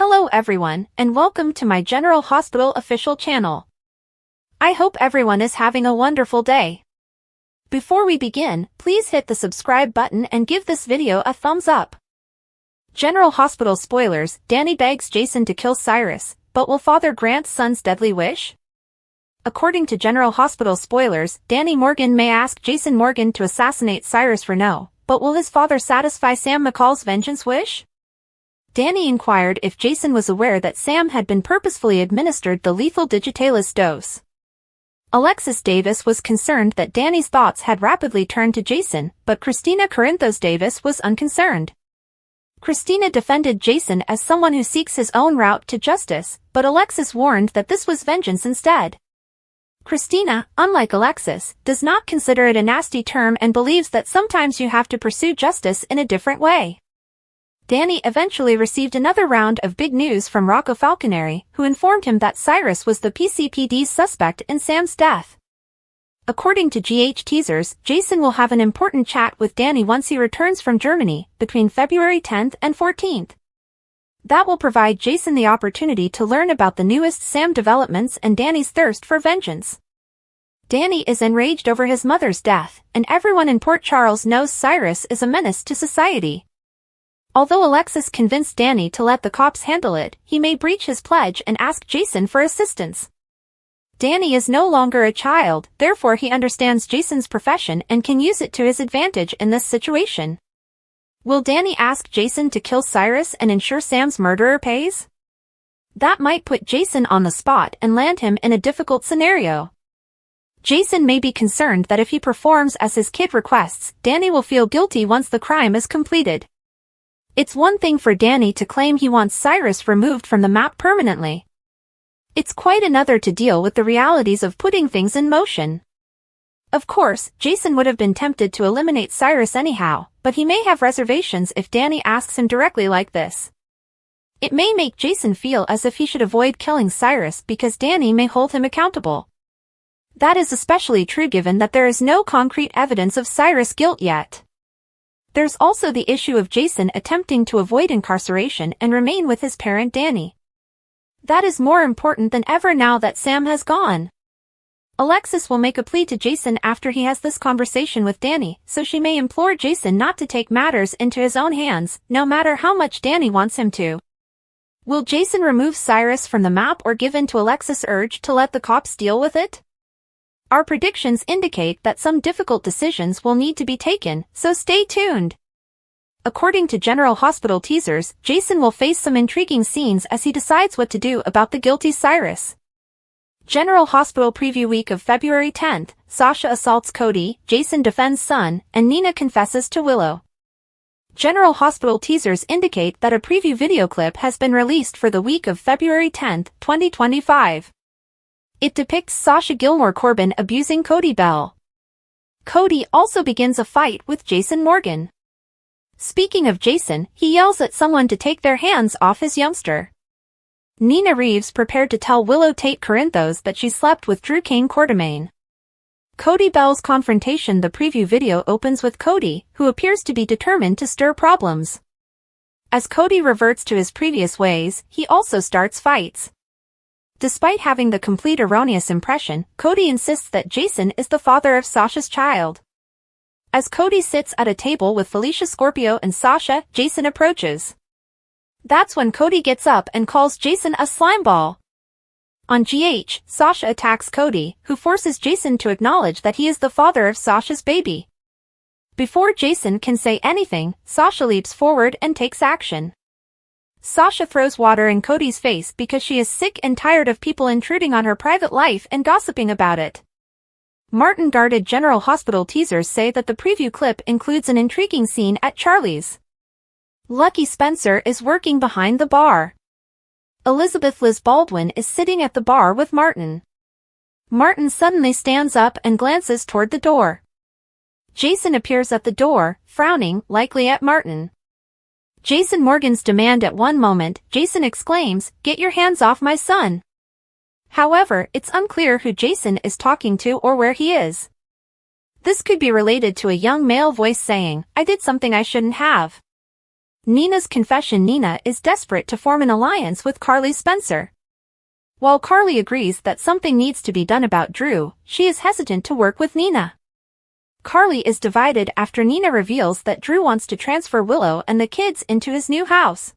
Hello everyone, and welcome to my General Hospital official channel. I hope everyone is having a wonderful day. Before we begin, please hit the subscribe button and give this video a thumbs up. General Hospital spoilers: Danny begs Jason to kill Cyrus, but will father grant son's deadly wish? According to General Hospital spoilers, Danny Morgan may ask Jason Morgan to assassinate Cyrus Renault, but will his father satisfy Sam McCall's vengeance wish? Danny inquired if Jason was aware that Sam had been purposefully administered the lethal digitalis dose. Alexis Davis was concerned that Danny's thoughts had rapidly turned to Jason, but Christina Corinthos Davis was unconcerned. Christina defended Jason as someone who seeks his own route to justice, but Alexis warned that this was vengeance instead. Christina, unlike Alexis, does not consider it a nasty term and believes that sometimes you have to pursue justice in a different way. Danny eventually received another round of big news from Rocco Falconeri, who informed him that Cyrus was the PCPD's suspect in Sam's death. According to GH Teasers, Jason will have an important chat with Danny once he returns from Germany, between February 10th and 14th. That will provide Jason the opportunity to learn about the newest Sam developments and Danny's thirst for vengeance. Danny is enraged over his mother's death, and everyone in Port Charles knows Cyrus is a menace to society. Although Alexis convinced Danny to let the cops handle it, he may breach his pledge and ask Jason for assistance. Danny is no longer a child, therefore he understands Jason's profession and can use it to his advantage in this situation. Will Danny ask Jason to kill Cyrus and ensure Sam's murderer pays? That might put Jason on the spot and land him in a difficult scenario. Jason may be concerned that if he performs as his kid requests, Danny will feel guilty once the crime is completed. It's one thing for Danny to claim he wants Cyrus removed from the map permanently. It's quite another to deal with the realities of putting things in motion. Of course, Jason would have been tempted to eliminate Cyrus anyhow, but he may have reservations if Danny asks him directly like this. It may make Jason feel as if he should avoid killing Cyrus because Danny may hold him accountable. That is especially true given that there is no concrete evidence of Cyrus' guilt yet. There's also the issue of Jason attempting to avoid incarceration and remain with his parent Danny. That is more important than ever now that Sam has gone. Alexis will make a plea to Jason after he has this conversation with Danny, so she may implore Jason not to take matters into his own hands, no matter how much Danny wants him to. Will Jason remove Cyrus from the map or give in to Alexis' urge to let the cops deal with it? Our predictions indicate that some difficult decisions will need to be taken, so stay tuned. According to General Hospital Teasers, Jason will face some intriguing scenes as he decides what to do about the guilty Cyrus. General Hospital Preview Week of February 10th, Sasha assaults Cody, Jason defends son, and Nina confesses to Willow. General Hospital Teasers indicate that a preview video clip has been released for the week of February 10th, 2025. It depicts Sasha Gilmore Corbin abusing Cody Bell. Cody also begins a fight with Jason Morgan. Speaking of Jason, he yells at someone to take their hands off his youngster. Nina Reeves prepared to tell Willow Tate Corinthos that she slept with Drew Kane Quartermain. Cody Bell's confrontation. The preview video opens with Cody, who appears to be determined to stir problems. As Cody reverts to his previous ways, he also starts fights. Despite having the complete erroneous impression, Cody insists that Jason is the father of Sasha's child. As Cody sits at a table with Felicia Scorpio and Sasha, Jason approaches. That's when Cody gets up and calls Jason a slimeball. On GH, Sasha attacks Cody, who forces Jason to acknowledge that he is the father of Sasha's baby. Before Jason can say anything, Sasha leaps forward and takes action. Sasha throws water in Cody's face because she is sick and tired of people intruding on her private life and gossiping about it. Martin Darted General Hospital Teasers say that the preview clip includes an intriguing scene at Charlie's. Lucky Spencer is working behind the bar. Elizabeth Liz Baldwin is sitting at the bar with Martin. Martin suddenly stands up and glances toward the door. Jason appears at the door, frowning, likely at Martin. Jason Morgan's demand. At one moment, Jason exclaims, "Get your hands off my son." However, it's unclear who Jason is talking to or where he is. This could be related to a young male voice saying, "I did something I shouldn't have." Nina's confession. Nina is desperate to form an alliance with Carly's Spencer. While Carly agrees that something needs to be done about Drew, she is hesitant to work with Nina. Carly is divided after Nina reveals that Drew wants to transfer Willow and the kids into his new house.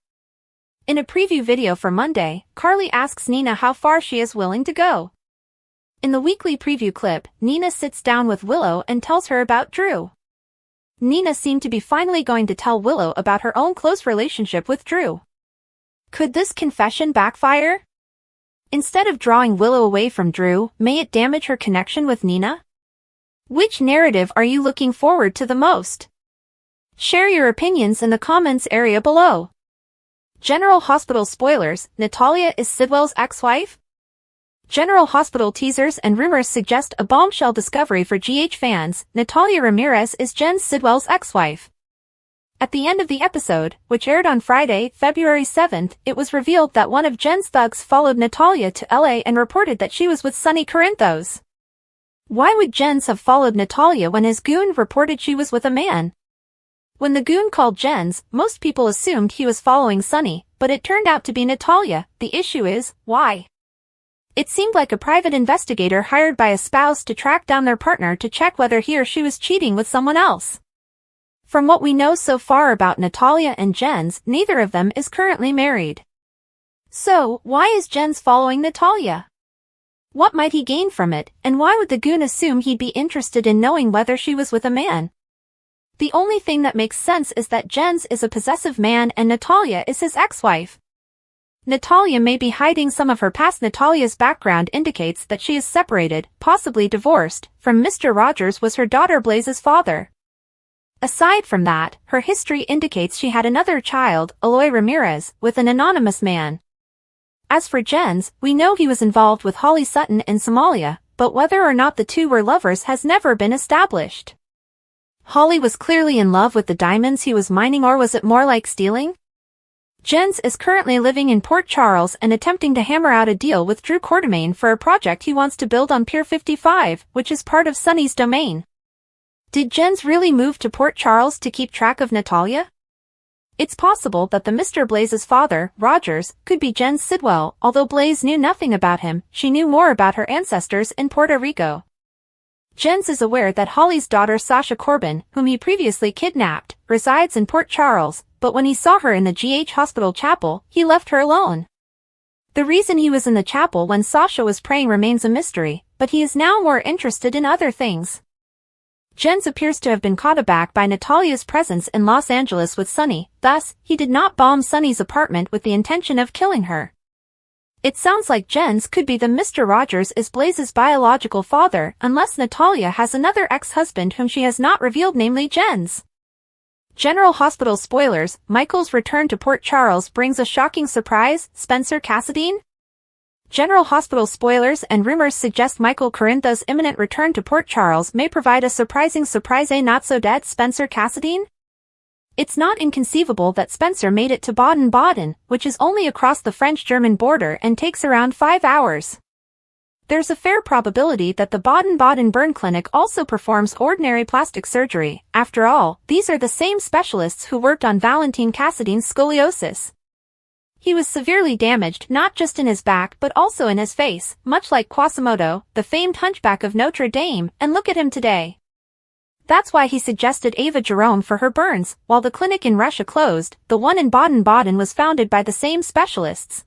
In a preview video for Monday, Carly asks Nina how far she is willing to go. In the weekly preview clip, Nina sits down with Willow and tells her about Drew. Nina seemed to be finally going to tell Willow about her own close relationship with Drew. Could this confession backfire? Instead of drawing Willow away from Drew, may it damage her connection with Nina? Which narrative are you looking forward to the most? Share your opinions in the comments area below. General Hospital spoilers: Natalia is Sidwell's ex-wife? General Hospital teasers and rumors suggest a bombshell discovery for GH fans: Natalia Ramirez is Jen Sidwell's ex-wife. At the end of the episode, which aired on Friday, February 7th, it was revealed that one of Jen's thugs followed Natalia to LA and reported that she was with Sonny Corinthos. Why would Jens have followed Natalia when his goon reported she was with a man? When the goon called Jens, most people assumed he was following Sonny, but it turned out to be Natalia. The issue is, why? It seemed like a private investigator hired by a spouse to track down their partner to check whether he or she was cheating with someone else. From what we know so far about Natalia and Jens, neither of them is currently married. So, why is Jens following Natalia? What might he gain from it, and why would the goon assume he'd be interested in knowing whether she was with a man? The only thing that makes sense is that Jens is a possessive man and Natalia is his ex-wife. Natalia may be hiding some of her past. Natalia's background indicates that she is separated, possibly divorced, from Mr. Rogers was her daughter Blaze's father. Aside from that, her history indicates she had another child, Eloy Ramirez, with an anonymous man. As for Jens, we know he was involved with Holly Sutton in Somalia, but whether or not the two were lovers has never been established. Holly was clearly in love with the diamonds he was mining, or was it more like stealing? Jens is currently living in Port Charles and attempting to hammer out a deal with Drew Quartermain for a project he wants to build on Pier 55, which is part of Sonny's domain. Did Jens really move to Port Charles to keep track of Natalia? It's possible that the Mr. Blaze's father, Rogers, could be Jens Sidwell. Although Blaze knew nothing about him, she knew more about her ancestors in Puerto Rico. Jens is aware that Holly's daughter Sasha Corbin, whom he previously kidnapped, resides in Port Charles, but when he saw her in the GH Hospital chapel, he left her alone. The reason he was in the chapel when Sasha was praying remains a mystery, but he is now more interested in other things. Jens appears to have been caught aback by Natalia's presence in Los Angeles with Sonny, thus, he did not bomb Sonny's apartment with the intention of killing her. It sounds like Jens could be the Mr. Rogers is Blaze's biological father, unless Natalia has another ex-husband whom she has not revealed, namely Jens. General Hospital spoilers: Michael's return to Port Charles brings a shocking surprise. Spencer Cassadine? General Hospital spoilers and rumors suggest Michael Corinthos' imminent return to Port Charles may provide a surprising surprise. A not-so-dead Spencer Cassadine? It's not inconceivable that Spencer made it to Baden-Baden, which is only across the French-German border and takes around 5 hours. There's a fair probability that the Baden-Baden burn clinic also performs ordinary plastic surgery. After all, these are the same specialists who worked on Valentin Cassadine's scoliosis. He was severely damaged not just in his back but also in his face, much like Quasimodo, the famed hunchback of Notre Dame, and look at him today. That's why he suggested Ava Jerome for her burns. While the clinic in Russia closed, the one in Baden-Baden was founded by the same specialists.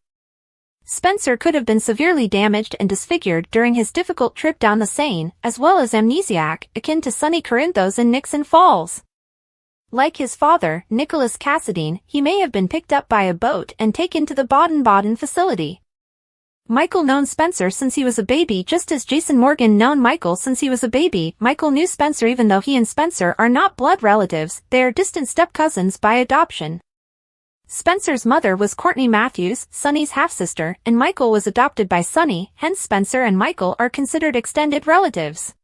Spencer could have been severely damaged and disfigured during his difficult trip down the Seine, as well as amnesiac, akin to Sonny Corinthos in Nixon Falls. Like his father, Nicholas Cassadine, he may have been picked up by a boat and taken to the Baden-Baden facility. Michael known Spencer since he was a baby, just as Jason Morgan known Michael since he was a baby. Michael knew Spencer even though he and Spencer are not blood relatives, they are distant step-cousins by adoption. Spencer's mother was Courtney Matthews, Sonny's half-sister, and Michael was adopted by Sonny, hence Spencer and Michael are considered extended relatives.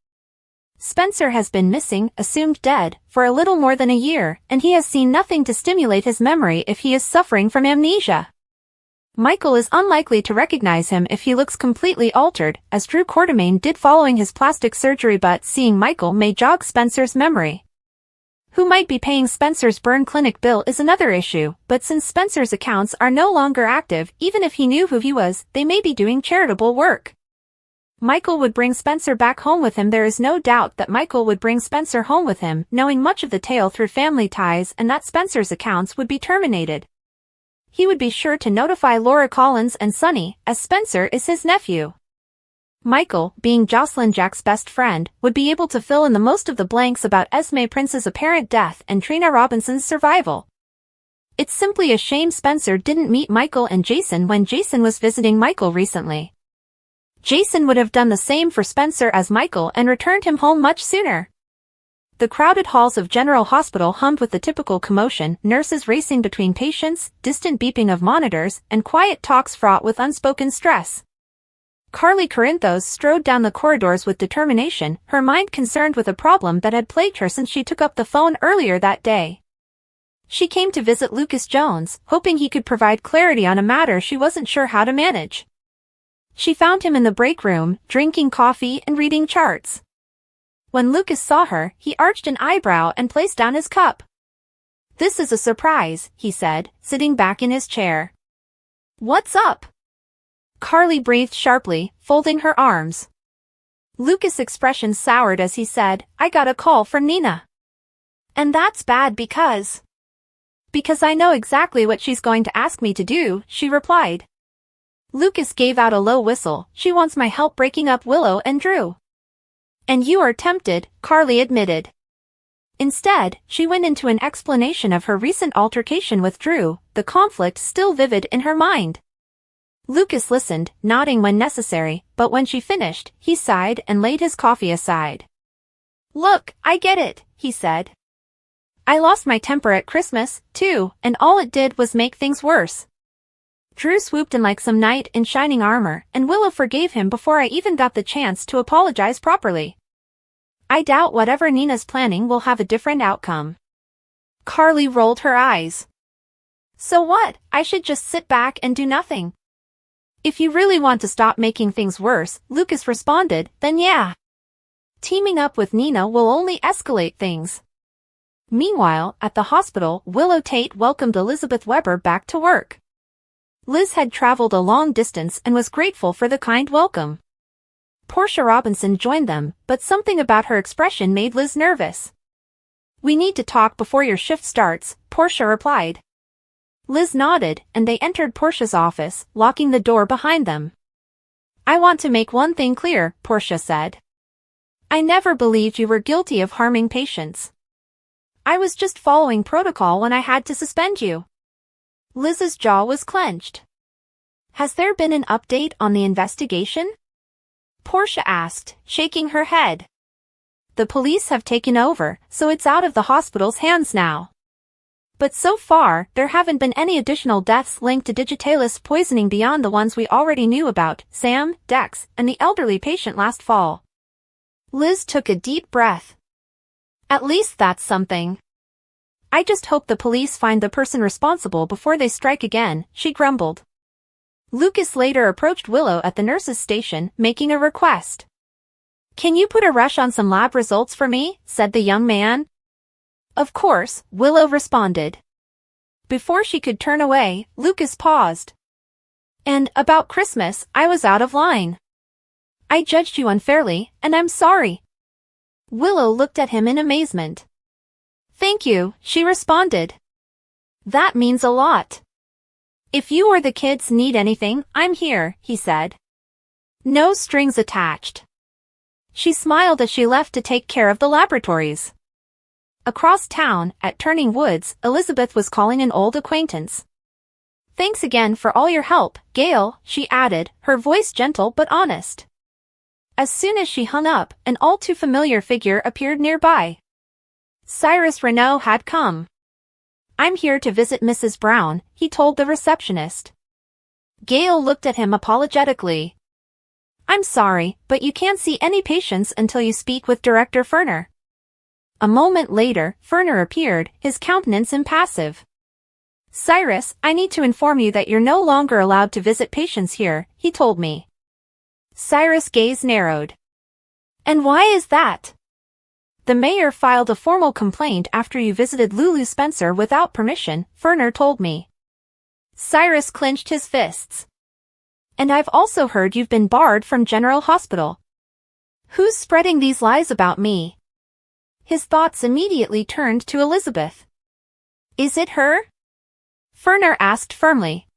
Spencer has been missing, assumed dead, for a little more than a year, and he has seen nothing to stimulate his memory if he is suffering from amnesia. Michael is unlikely to recognize him if he looks completely altered, as Drew Quartermain did following his plastic surgery, but seeing Michael may jog Spencer's memory. Who might be paying Spencer's burn clinic bill is another issue, but since Spencer's accounts are no longer active, even if he knew who he was, they may be doing charitable work. Michael would bring Spencer back home with him. There is no doubt that Michael would bring Spencer home with him, knowing much of the tale through family ties, and that Spencer's accounts would be terminated. He would be sure to notify Laura Collins and Sonny, as Spencer is his nephew. Michael, being Jocelyn Jack's best friend, would be able to fill in the most of the blanks about Esme Prince's apparent death and Trina Robinson's survival. It's simply a shame Spencer didn't meet Michael and Jason when Jason was visiting Michael recently. Jason would have done the same for Spencer as Michael and returned him home much sooner. The crowded halls of General Hospital hummed with the typical commotion, nurses racing between patients, distant beeping of monitors, and quiet talks fraught with unspoken stress. Carly Corinthos strode down the corridors with determination, her mind concerned with a problem that had plagued her since she took up the phone earlier that day. She came to visit Lucas Jones, hoping he could provide clarity on a matter she wasn't sure how to manage. She found him in the break room, drinking coffee and reading charts. When Lucas saw her, he arched an eyebrow and placed down his cup. "This is a surprise," he said, sitting back in his chair. "What's up?" Carly breathed sharply, folding her arms. Lucas' expression soured as he said, "I got a call from Nina. And that's bad because I know exactly what she's going to ask me to do," she replied. Lucas gave out a low whistle. "She wants my help breaking up Willow and Drew." "And you are tempted," Carly admitted. Instead, she went into an explanation of her recent altercation with Drew, the conflict still vivid in her mind. Lucas listened, nodding when necessary, but when she finished, he sighed and laid his coffee aside. "Look, I get it," he said. "I lost my temper at Christmas, too, and all it did was make things worse. Drew swooped in like some knight in shining armor, and Willow forgave him before I even got the chance to apologize properly. I doubt whatever Nina's planning will have a different outcome." Carly rolled her eyes. "So what? I should just sit back and do nothing?" "If you really want to stop making things worse," Lucas responded, "then yeah. Teaming up with Nina will only escalate things." Meanwhile, at the hospital, Willow Tate welcomed Elizabeth Weber back to work. Liz had traveled a long distance and was grateful for the kind welcome. Portia Robinson joined them, but something about her expression made Liz nervous. "We need to talk before your shift starts," Portia replied. Liz nodded, and they entered Portia's office, locking the door behind them. "I want to make one thing clear," Portia said. "I never believed you were guilty of harming patients. I was just following protocol when I had to suspend you." Liz's jaw was clenched. "Has there been an update on the investigation?" Portia asked, shaking her head. "The police have taken over, so it's out of the hospital's hands now. But so far, there haven't been any additional deaths linked to Digitalis poisoning beyond the ones we already knew about, Sam, Dex, and the elderly patient last fall." Liz took a deep breath. "At least that's something. I just hope the police find the person responsible before they strike again," she grumbled. Lucas later approached Willow at the nurse's station, making a request. "Can you put a rush on some lab results for me?" said the young man. "Of course," Willow responded. Before she could turn away, Lucas paused. "And about Christmas, I was out of line. I judged you unfairly, and I'm sorry." Willow looked at him in amazement. "Thank you," she responded. "That means a lot. If you or the kids need anything, I'm here," he said. "No strings attached." She smiled as she left to take care of the laboratories. Across town, at Turning Woods, Elizabeth was calling an old acquaintance. "Thanks again for all your help, Gail," she added, her voice gentle but honest. As soon as she hung up, an all-too-familiar figure appeared nearby. Cyrus Renault had come. "I'm here to visit Mrs. Brown," he told the receptionist. Gail looked at him apologetically. "I'm sorry, but you can't see any patients until you speak with Director Ferner." A moment later, Ferner appeared, his countenance impassive. "Cyrus, I need to inform you that you're no longer allowed to visit patients here," he told me. Cyrus' gaze narrowed. "And why is that?" The mayor filed a formal complaint after you visited Lulu Spencer without permission, Ferner told me. Cyrus clenched his fists. And I've also heard you've been barred from General Hospital. Who's spreading these lies about me? His thoughts immediately turned to Elizabeth. Is it her? Ferner asked firmly.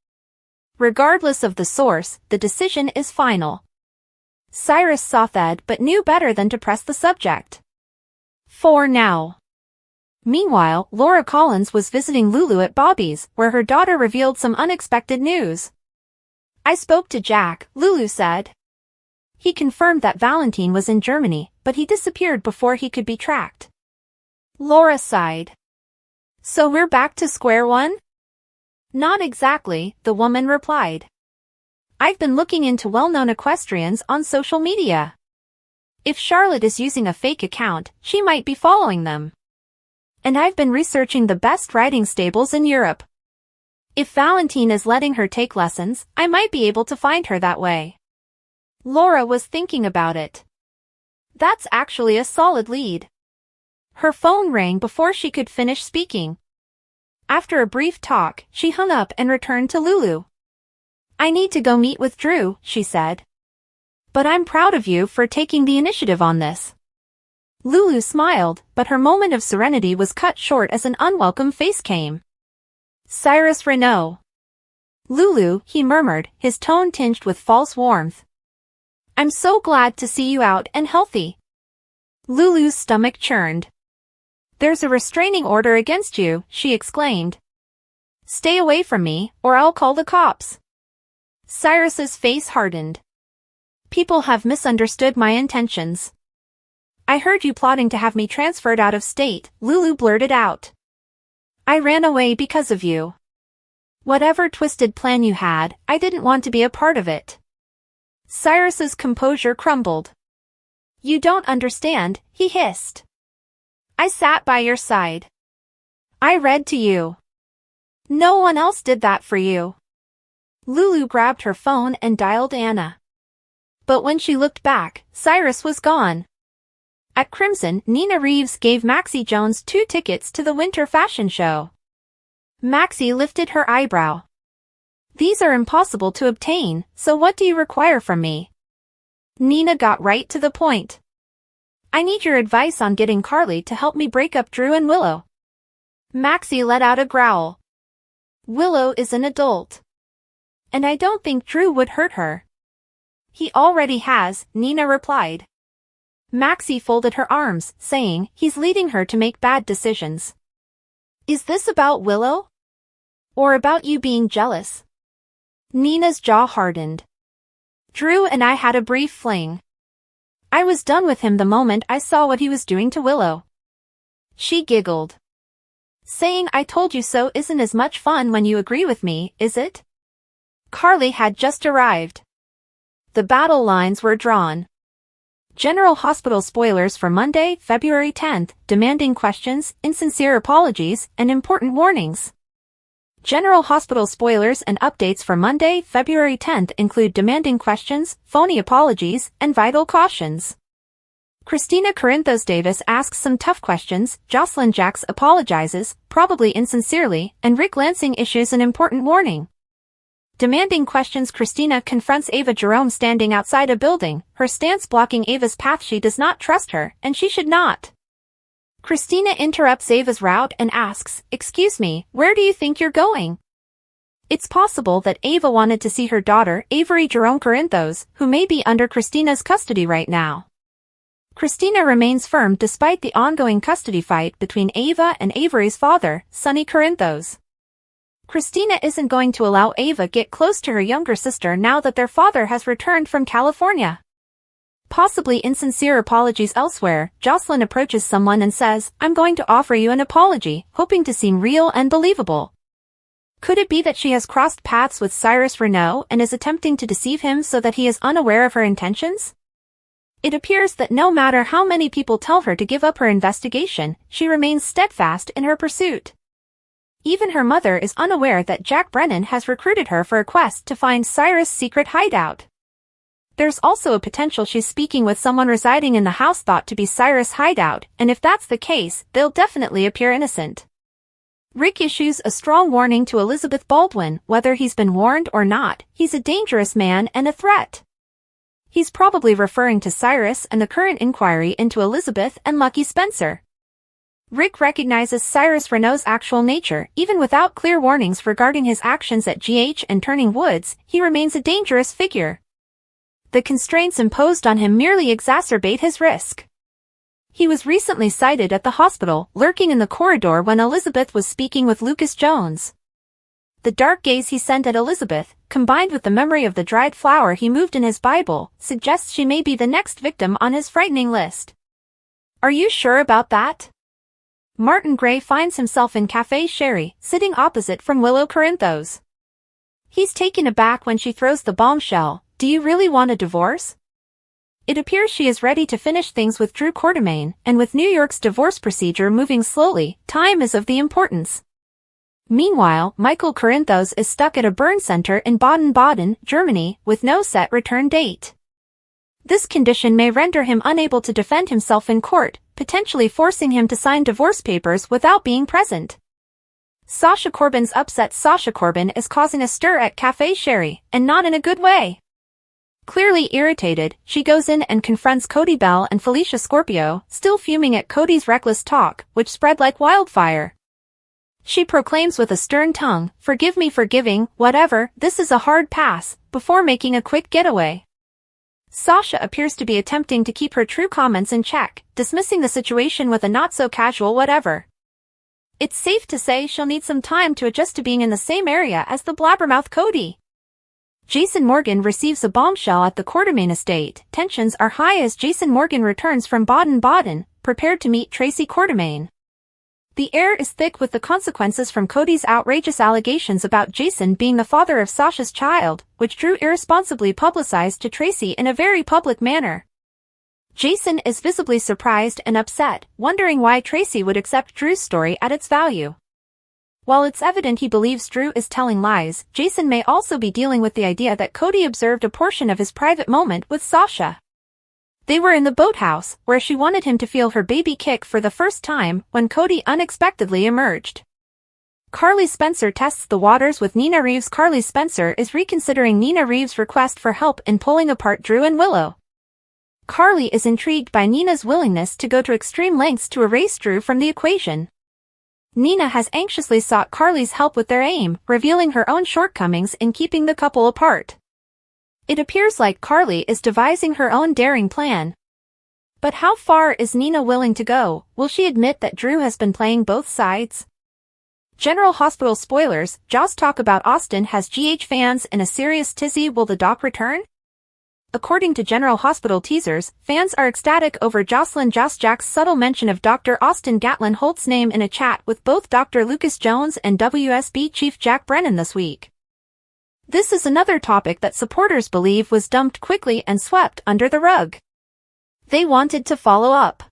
Regardless of the source, the decision is final. Cyrus softened but knew better than to press the subject. For now. Meanwhile, Laura Collins was visiting Lulu at Bobby's, where her daughter revealed some unexpected news. I spoke to Jack, Lulu said. He confirmed that Valentine was in Germany, but he disappeared before he could be tracked. Laura sighed. So we're back to square one? Not exactly, the woman replied. I've been looking into well-known equestrians on social media. If Charlotte is using a fake account, she might be following them. And I've been researching the best riding stables in Europe. If Valentine is letting her take lessons, I might be able to find her that way. Laura was thinking about it. That's actually a solid lead. Her phone rang before she could finish speaking. After a brief talk, she hung up and returned to Lulu. I need to go meet with Drew, she said. But I'm proud of you for taking the initiative on this. Lulu smiled, but her moment of serenity was cut short as an unwelcome face came. Cyrus Renaud. Lulu, he murmured, his tone tinged with false warmth. I'm so glad to see you out and healthy. Lulu's stomach churned. There's a restraining order against you, she exclaimed. Stay away from me, or I'll call the cops. Cyrus's face hardened. People have misunderstood my intentions. I heard you plotting to have me transferred out of state, Lulu blurted out. I ran away because of you. Whatever twisted plan you had, I didn't want to be a part of it. Cyrus's composure crumbled. You don't understand, he hissed. I sat by your side. I read to you. No one else did that for you. Lulu grabbed her phone and dialed Anna. But when she looked back, Cyrus was gone. At Crimson, Nina Reeves gave Maxie Jones 2 tickets to the winter fashion show. Maxie lifted her eyebrow. These are impossible to obtain, so what do you require from me? Nina got right to the point. I need your advice on getting Carly to help me break up Drew and Willow. Maxie let out a growl. Willow is an adult. And I don't think Drew would hurt her. He already has, Nina replied. Maxie folded her arms, saying, he's leading her to make bad decisions. Is this about Willow? Or about you being jealous? Nina's jaw hardened. Drew and I had a brief fling. I was done with him the moment I saw what he was doing to Willow. She giggled. Saying I told you so isn't as much fun when you agree with me, is it? Carly had just arrived. The battle lines were drawn. General Hospital spoilers for Monday, February 10th, demanding questions, insincere apologies, and important warnings. General Hospital spoilers and updates for Monday, February 10th include demanding questions, phony apologies, and vital cautions. Christina Corinthos Davis asks some tough questions, Jocelyn Jacks apologizes, probably insincerely, and Rick Lansing issues an important warning. Demanding questions. Christina confronts Ava Jerome standing outside a building, her stance blocking Ava's path. She does not trust her, and she should not. Christina interrupts Ava's route and asks, excuse me, where do you think you're going? It's possible that Ava wanted to see her daughter, Avery Jerome Corinthos, who may be under Christina's custody right now. Christina remains firm despite the ongoing custody fight between Ava and Avery's father, Sonny Corinthos. Christina isn't going to allow Ava get close to her younger sister now that their father has returned from California. Possibly insincere apologies elsewhere. Jocelyn approaches someone and says, I'm going to offer you an apology, hoping to seem real and believable. Could it be that she has crossed paths with Cyrus Renaud and is attempting to deceive him so that he is unaware of her intentions? It appears that no matter how many people tell her to give up her investigation, she remains steadfast in her pursuit. Even her mother is unaware that Jack Brennan has recruited her for a quest to find Cyrus' secret hideout. There's also a potential she's speaking with someone residing in the house thought to be Cyrus' hideout, and if that's the case, they'll definitely appear innocent. Rick issues a strong warning to Elizabeth Baldwin. Whether he's been warned or not, he's a dangerous man and a threat. He's probably referring to Cyrus and the current inquiry into Elizabeth and Lucky Spencer. Rick recognizes Cyrus Renault's actual nature. Even without clear warnings regarding his actions at GH and Turning Woods, he remains a dangerous figure. The constraints imposed on him merely exacerbate his risk. He was recently sighted at the hospital, lurking in the corridor when Elizabeth was speaking with Lucas Jones. The dark gaze he sent at Elizabeth, combined with the memory of the dried flower he moved in his Bible, suggests she may be the next victim on his frightening list. Are you sure about that? Martin Gray finds himself in Café Sherry, sitting opposite from Willow Corinthos. He's taken aback when she throws the bombshell. Do you really want a divorce? It appears she is ready to finish things with Drew Quartermaine, and with New York's divorce procedure moving slowly, time is of the importance. Meanwhile, Michael Corinthos is stuck at a burn center in Baden-Baden, Germany, with no set return date. This condition may render him unable to defend himself in court, potentially forcing him to sign divorce papers without being present. Sasha Corbin's upset. Sasha Corbin is causing a stir at Café Sherry, and not in a good way. Clearly irritated, she goes in and confronts Cody Bell and Felicia Scorpio, still fuming at Cody's reckless talk, which spread like wildfire. She proclaims with a stern tongue, "Forgive me for giving, whatever, this is a hard pass," before making a quick getaway. Sasha appears to be attempting to keep her true comments in check, dismissing the situation with a not-so-casual whatever. It's safe to say she'll need some time to adjust to being in the same area as the blabbermouth Cody. Jason Morgan receives a bombshell at the Quartermaine estate. Tensions are high as Jason Morgan returns from Baden-Baden, prepared to meet Tracy Quartermaine. The air is thick with the consequences from Cody's outrageous allegations about Jason being the father of Sasha's child, which Drew irresponsibly publicized to Tracy in a very public manner. Jason is visibly surprised and upset, wondering why Tracy would accept Drew's story at its value. While it's evident he believes Drew is telling lies, Jason may also be dealing with the idea that Cody observed a portion of his private moment with Sasha. They were in the boathouse, where she wanted him to feel her baby kick for the first time, when Cody unexpectedly emerged. Carly Spencer tests the waters with Nina Reeves. Carly Spencer is reconsidering Nina Reeves' request for help in pulling apart Drew and Willow. Carly is intrigued by Nina's willingness to go to extreme lengths to erase Drew from the equation. Nina has anxiously sought Carly's help with their aim, revealing her own shortcomings in keeping the couple apart. It appears like Carly is devising her own daring plan. But how far is Nina willing to go? Will she admit that Drew has been playing both sides? General Hospital spoilers. Joss talk about Austin has GH fans in a serious tizzy. Will the doc return? According to General Hospital teasers, fans are ecstatic over Jocelyn Joss Jack's subtle mention of Dr. Austin Gatlin Holt's name in a chat with both Dr. Lucas Jones and WSB Chief Jack Brennan this week. This is another topic that supporters believe was dumped quickly and swept under the rug. They wanted to follow up.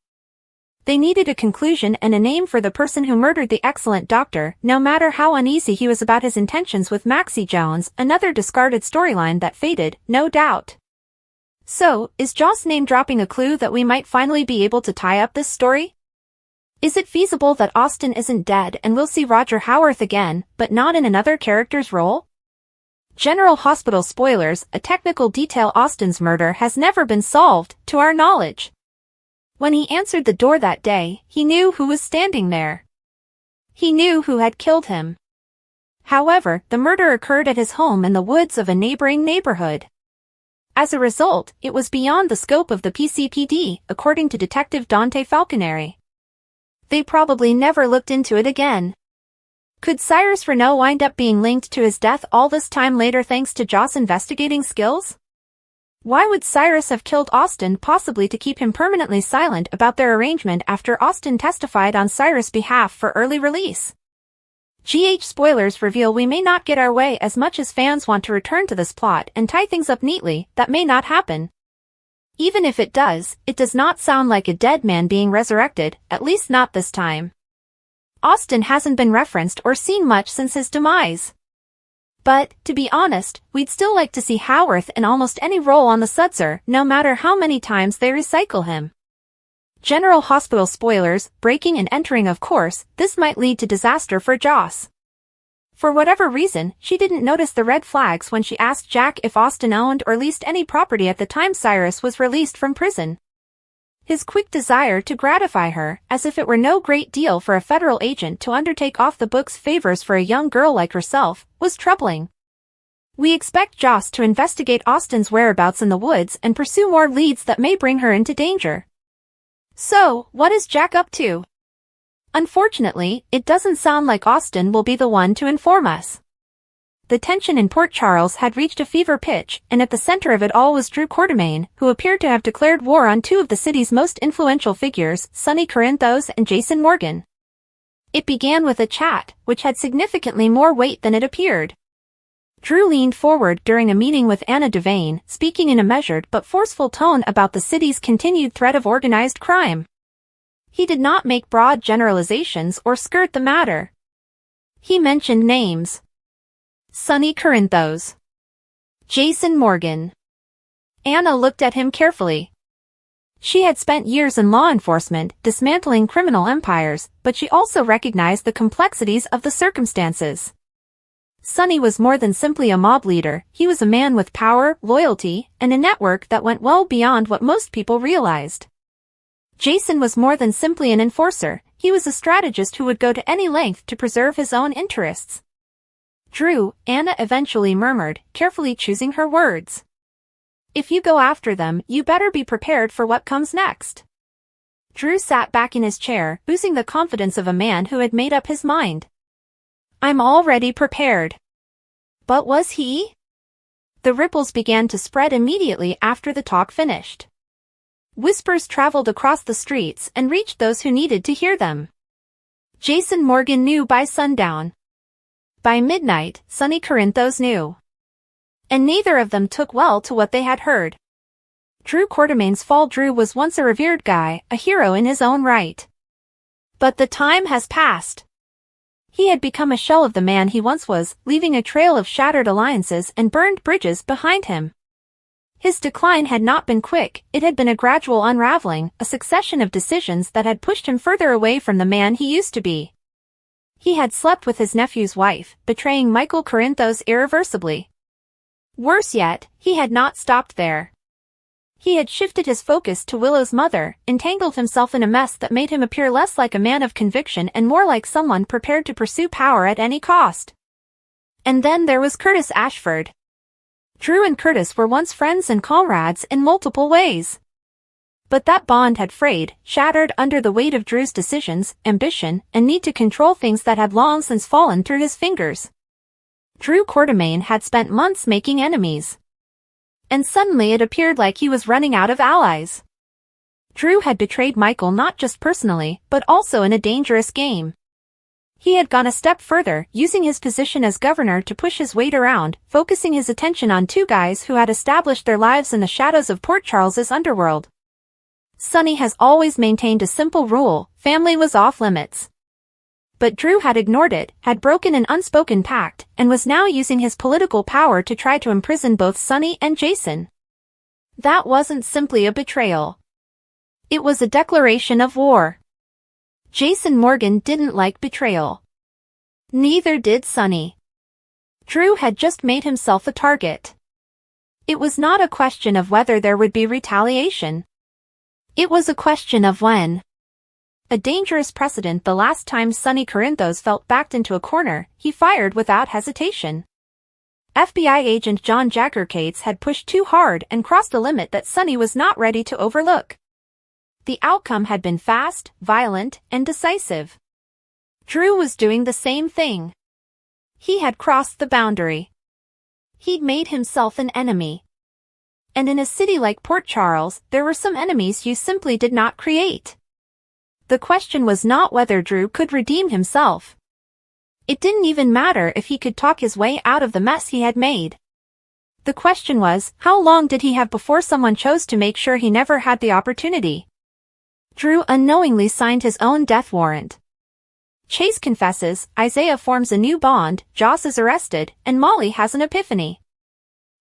They needed a conclusion and a name for the person who murdered the excellent doctor, no matter how uneasy he was about his intentions with Maxie Jones, another discarded storyline that faded, no doubt. So, is Joss name dropping a clue that we might finally be able to tie up this story? Is it feasible that Austin isn't dead and we'll see Roger Howarth again, but not in another character's role? General Hospital spoilers. A technical detail: Austin's murder has never been solved, to our knowledge. When he answered the door that day, he knew who was standing there. He knew who had killed him. However, the murder occurred at his home in the woods of a neighboring neighborhood. As a result, it was beyond the scope of the PCPD, according to Detective Dante Falconeri. They probably never looked into it again. Could Cyrus Renault wind up being linked to his death all this time later thanks to Joss' investigating skills? Why would Cyrus have killed Austin, possibly to keep him permanently silent about their arrangement after Austin testified on Cyrus' behalf for early release? GH spoilers reveal we may not get our way. As much as fans want to return to this plot and tie things up neatly, that may not happen. Even if it does not sound like a dead man being resurrected, at least not this time. Austin hasn't been referenced or seen much since his demise. But, to be honest, we'd still like to see Howarth in almost any role on the Sudser, no matter how many times they recycle him. General Hospital spoilers, breaking and entering of course, this might lead to disaster for Joss. For whatever reason, she didn't notice the red flags when she asked Jack if Austin owned or leased any property at the time Cyrus was released from prison. His quick desire to gratify her, as if it were no great deal for a federal agent to undertake off-the-books favors for a young girl like herself, was troubling. We expect Joss to investigate Austin's whereabouts in the woods and pursue more leads that may bring her into danger. So, what is Jack up to? Unfortunately, it doesn't sound like Austin will be the one to inform us. The tension in Port Charles had reached a fever pitch, and at the center of it all was Drew Quartermaine, who appeared to have declared war on two of the city's most influential figures, Sonny Corinthos and Jason Morgan. It began with a chat, which had significantly more weight than it appeared. Drew leaned forward during a meeting with Anna Devane, speaking in a measured but forceful tone about the city's continued threat of organized crime. He did not make broad generalizations or skirt the matter. He mentioned names. Sonny Corinthos. Jason Morgan. Anna looked at him carefully. She had spent years in law enforcement, dismantling criminal empires, but she also recognized the complexities of the circumstances. Sonny was more than simply a mob leader, he was a man with power, loyalty, and a network that went well beyond what most people realized. Jason was more than simply an enforcer, he was a strategist who would go to any length to preserve his own interests. Drew, Anna eventually murmured, carefully choosing her words. If you go after them, you better be prepared for what comes next. Drew sat back in his chair, oozing the confidence of a man who had made up his mind. I'm already prepared. But was he? The ripples began to spread immediately after the talk finished. Whispers traveled across the streets and reached those who needed to hear them. Jason Morgan knew by sundown. By midnight, Sonny Corinthos knew. And neither of them took well to what they had heard. Drew Quartermaine's fall. Drew was once a revered guy, a hero in his own right. But the time has passed. He had become a shell of the man he once was, leaving a trail of shattered alliances and burned bridges behind him. His decline had not been quick, it had been a gradual unraveling, a succession of decisions that had pushed him further away from the man he used to be. He had slept with his nephew's wife, betraying Michael Corinthos irreversibly. Worse yet, he had not stopped there. He had shifted his focus to Willow's mother, entangled himself in a mess that made him appear less like a man of conviction and more like someone prepared to pursue power at any cost. And then there was Curtis Ashford. Drew and Curtis were once friends and comrades in multiple ways. But that bond had frayed, shattered under the weight of Drew's decisions, ambition, and need to control things that had long since fallen through his fingers. Drew Quartermaine had spent months making enemies. And suddenly it appeared like he was running out of allies. Drew had betrayed Michael not just personally, but also in a dangerous game. He had gone a step further, using his position as governor to push his weight around, focusing his attention on two guys who had established their lives in the shadows of Port Charles's underworld. Sonny has always maintained a simple rule, family was off limits. But Drew had ignored it, had broken an unspoken pact, and was now using his political power to try to imprison both Sonny and Jason. That wasn't simply a betrayal. It was a declaration of war. Jason Morgan didn't like betrayal. Neither did Sonny. Drew had just made himself a target. It was not a question of whether there would be retaliation. It was a question of when. A dangerous precedent. The last time Sonny Corinthos felt backed into a corner, he fired without hesitation. FBI agent John Jagger-Cates had pushed too hard and crossed a limit that Sonny was not ready to overlook. The outcome had been fast, violent, and decisive. Drew was doing the same thing. He had crossed the boundary. He'd made himself an enemy. And in a city like Port Charles, there were some enemies you simply did not create. The question was not whether Drew could redeem himself. It didn't even matter if he could talk his way out of the mess he had made. The question was, how long did he have before someone chose to make sure he never had the opportunity? Drew unknowingly signed his own death warrant. Chase confesses, Isaiah forms a new bond, Joss is arrested, and Molly has an epiphany.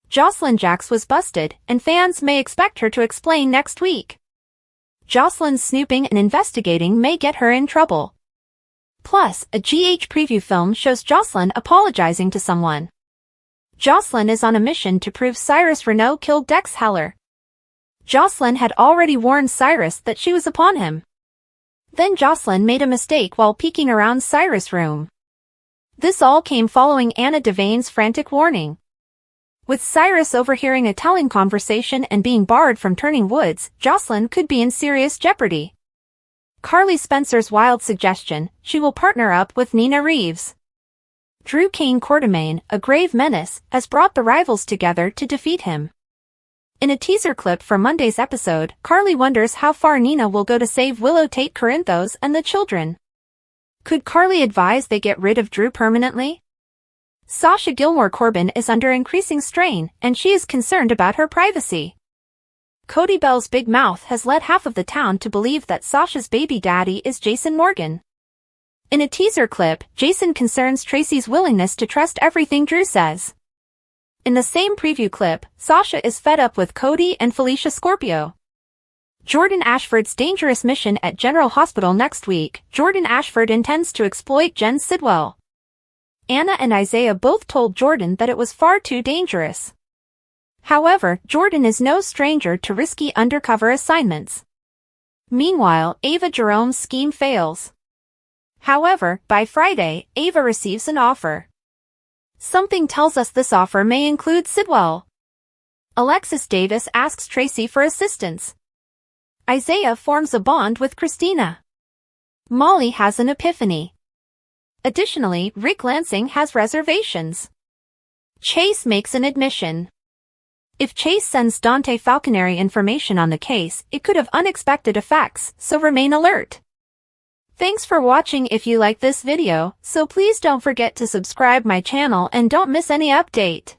Jocelyn Jax was busted, and fans may expect her to explain next week. Jocelyn's snooping and investigating may get her in trouble. Plus, a GH preview film shows Jocelyn apologizing to someone. Jocelyn is on a mission to prove Cyrus Renault killed Dex Heller. Jocelyn had already warned Cyrus that she was upon him. Then Jocelyn made a mistake while peeking around Cyrus' room. This all came following Anna Devane's frantic warning. With Cyrus overhearing a telling conversation and being barred from turning woods, Jocelyn could be in serious jeopardy. Carly Spencer's wild suggestion, she will partner up with Nina Reeves. Drew Kane Quartermain, a grave menace, has brought the rivals together to defeat him. In a teaser clip for Monday's episode, Carly wonders how far Nina will go to save Willow Tate Corinthos and the children. Could Carly advise they get rid of Drew permanently? Sasha Gilmore Corbin is under increasing strain, and she is concerned about her privacy. Cody Bell's big mouth has led half of the town to believe that Sasha's baby daddy is Jason Morgan. In a teaser clip, Jason concerns Tracy's willingness to trust everything Drew says. In the same preview clip, Sasha is fed up with Cody and Felicia Scorpio. Jordan Ashford's dangerous mission at General Hospital next week. Jordan Ashford intends to exploit Jen Sidwell. Anna and Isaiah both told Jordan that it was far too dangerous. However, Jordan is no stranger to risky undercover assignments. Meanwhile, Ava Jerome's scheme fails. However, by Friday, Ava receives an offer. Something tells us this offer may include Sidwell. Alexis Davis asks Tracy for assistance. Isaiah forms a bond with Christina. Molly has an epiphany. Additionally, Rick Lansing has reservations. Chase makes an admission. If Chase sends Dante Falconeri information on the case, it could have unexpected effects, so remain alert. Thanks for watching. If you like this video, so please don't forget to subscribe my channel and don't miss any update.